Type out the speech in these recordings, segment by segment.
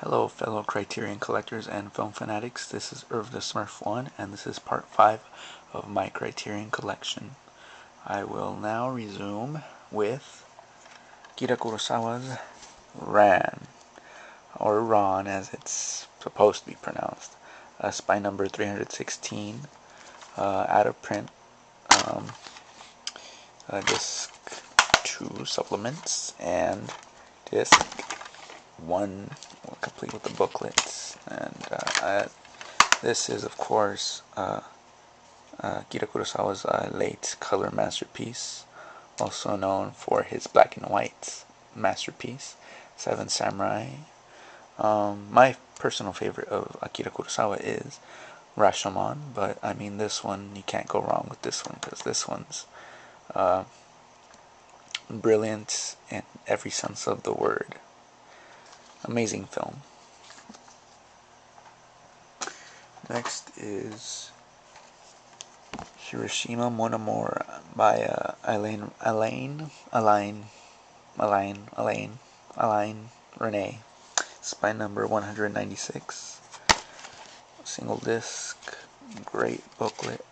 Hello fellow Criterion collectors and film fanatics, this is Irv the Smurf 1 and this is part 5 of my Criterion collection. I will now resume with Akira Kurosawa's Ran, or Ron as it's supposed to be pronounced. Spy number 316, out of print, disc 2 supplements, and disc 1 complete with the booklets. And this is of course Akira Kurosawa's late color masterpiece, also known for his black and white masterpiece, Seven Samurai. My personal favorite of Akira Kurosawa is Rashomon, but I mean this one, you can't go wrong with this one, because this one's brilliant in every sense of the word. Amazing film. Next is Hiroshima Monomor by Alain Renee. Spy number 196. Single disc. Great booklet.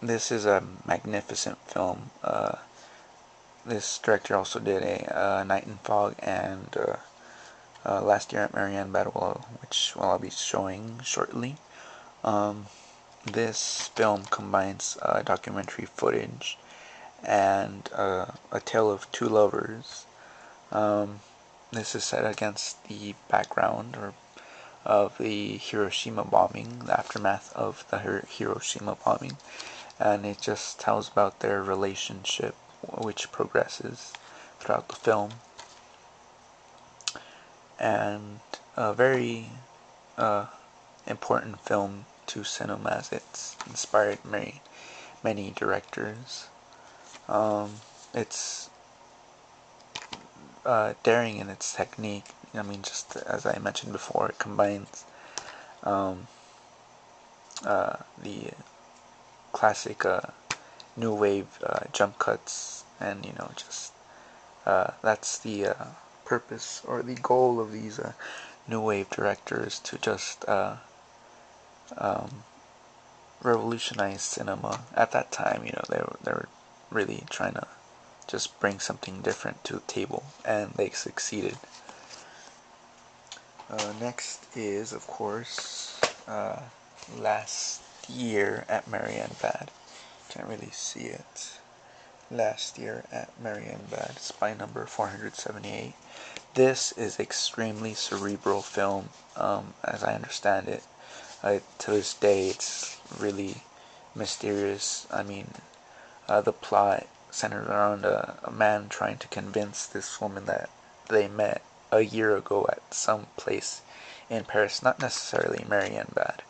This is a magnificent film. This director also did a Night in Fog and Last Year at Marianne Battle, which I'll be showing shortly. This film combines documentary footage and a tale of two lovers. This is set against the background of the Hiroshima bombing, the aftermath of the Hiroshima bombing, and it just tells about their relationship, which progresses throughout the film. And a very important film to cinema, as it's inspired many directors. It's daring in its technique. I mean, just as I mentioned before, it combines the classic new wave jump cuts, and just that's the purpose or the goal of these new wave directors, to just revolutionize cinema. At that time, they were really trying to just bring something different to the table, and they succeeded. Next is, of course, Last Year at Marianne Bad. Can't really see it. Last Year at Marianne Bad, Spy number 478. This is extremely cerebral film, as I understand it. To this day, it's really mysterious. I mean, the plot centered around a man trying to convince this woman that they met a year ago at some place in Paris, not necessarily Marianne Bad.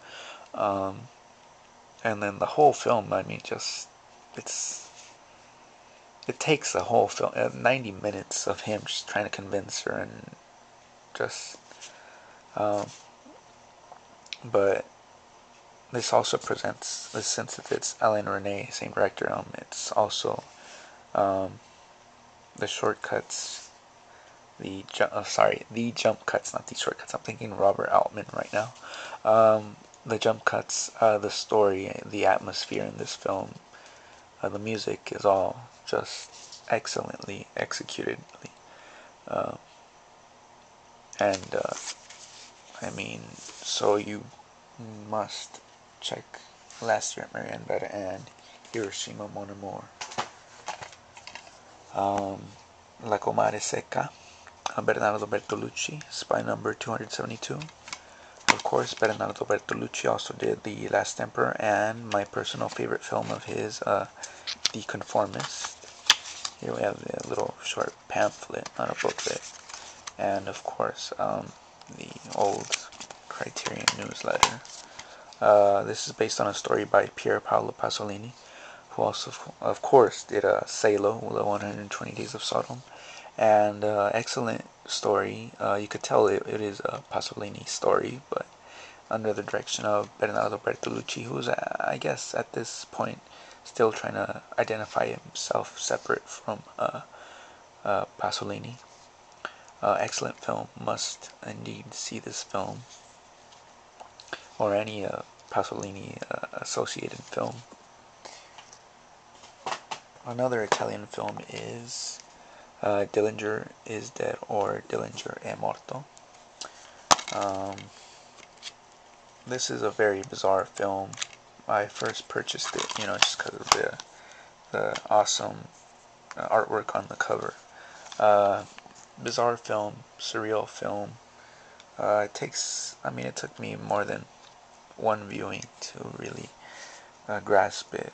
And then the whole film, I mean, it takes the whole film, 90 minutes of him just trying to convince her, and just, but this also presents, since it's Alain Renee, same director, it's also the shortcuts, the jump cuts, not the shortcuts. I'm thinking Robert Altman right now. The jump cuts, the story, the atmosphere in this film, the music is all just excellently executed. And I mean, so you must check Last Year at Marianne Bad and Hiroshima Monomor. La Comare Seca, Bernardo Bertolucci, Spy number 272. Of course, Bernardo Bertolucci also did The Last Emperor, and my personal favorite film of his, The Conformist. Here we have a little short pamphlet, not a booklet, and of course, the old Criterion newsletter. This is based on a story by Pier Paolo Pasolini, who also, of course, did Salo, the 120 Days of Sodom, and excellent story. You could tell it is a Pasolini story, but under the direction of Bernardo Bertolucci, who's, I guess, at this point, still trying to identify himself separate from Pasolini. Excellent film. Must indeed see this film, or any Pasolini associated film. Another Italian film is Dillinger is Dead, or Dillinger è Morto. This is a very bizarre film. I first purchased it, just because of the awesome artwork on the cover. Bizarre film, surreal film. It took me more than one viewing to really grasp it.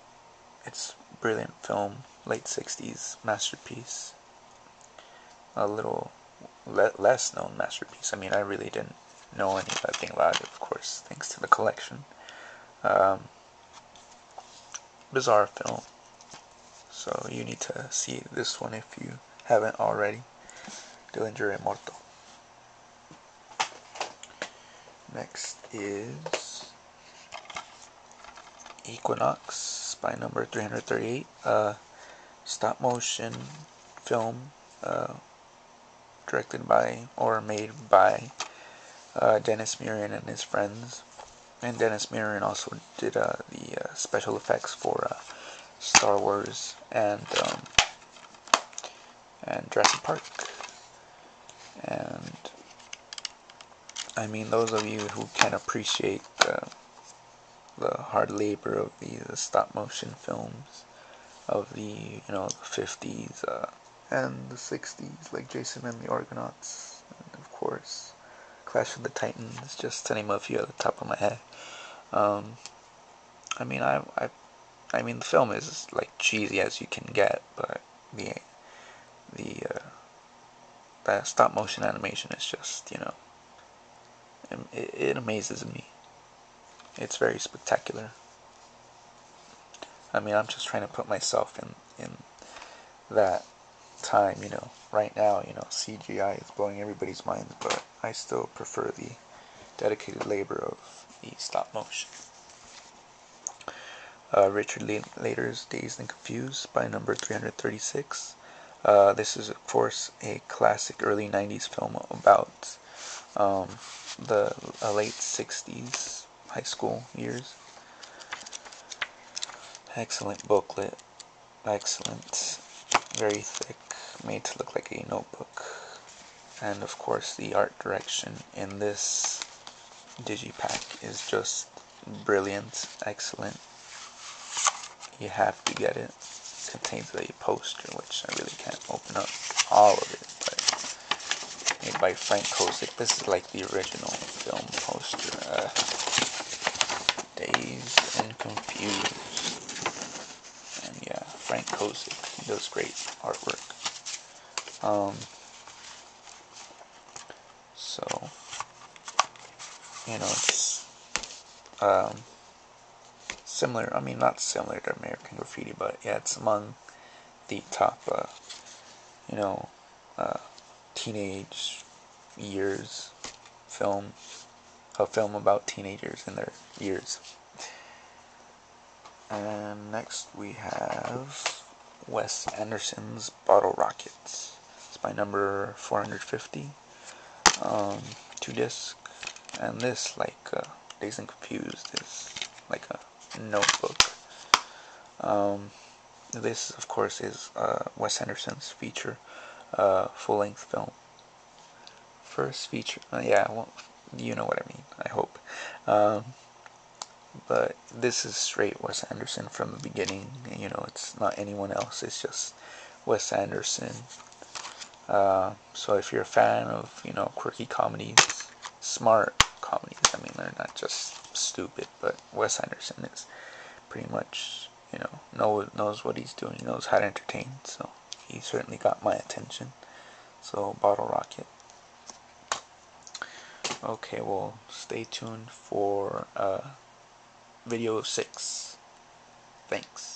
It's a brilliant film, late 60s masterpiece. A little less known masterpiece. I really didn't know anything about it, of course, thanks to the collection. Bizarre film. So you need to see this one if you haven't already. Dillinger è Morto. Next is Equinox Spy number 338. Stop motion film directed by, or made by, Dennis Muren and his friends. And Dennis Muren also did the special effects for Star Wars and Jurassic Park. And those of you who can appreciate the hard labor of these stop motion films of the 50s and the 60s, like Jason and the Argonauts, and of course Clash of the Titans, just to name a few at the top of my head. The film is like cheesy as you can get, but the stop motion animation is just, it amazes me. It's very spectacular. I'm just trying to put myself in that time, right now, CGI is blowing everybody's minds, but I still prefer the dedicated labor of the stop motion. Richard Linklater's Dazed and Confused by number 336. This is, of course, a classic early 90s film about the late 60s high school years. Excellent booklet. Excellent. Very thick. Made to look like a notebook. And, of course, the art direction in this digipack is just brilliant. Excellent. You have to get it. It contains a poster, which I really can't open up all of it, but made by Frank Kozik. This is like the original film poster. Dazed and Confused. And yeah, Frank Kozik, he does great artwork. So, it's similar, not similar to American Graffiti, but yeah, it's among the top, teenage years film, a film about teenagers in their years. And next we have Wes Anderson's Bottle Rockets. It's by number 450, 2-disc, and this, like Dazed and Confused, is like a notebook. This, of course, is Wes Anderson's feature full-length film. First feature, you know what I mean, I hope. But this is straight Wes Anderson from the beginning. It's not anyone else, it's just Wes Anderson. So if you're a fan of, quirky comedies, smart comedies, they're not just stupid, but Wes Anderson is pretty much, knows what he's doing, knows how to entertain, so he certainly got my attention. So, Bottle Rocket. Okay, well, stay tuned for video 6. Thanks.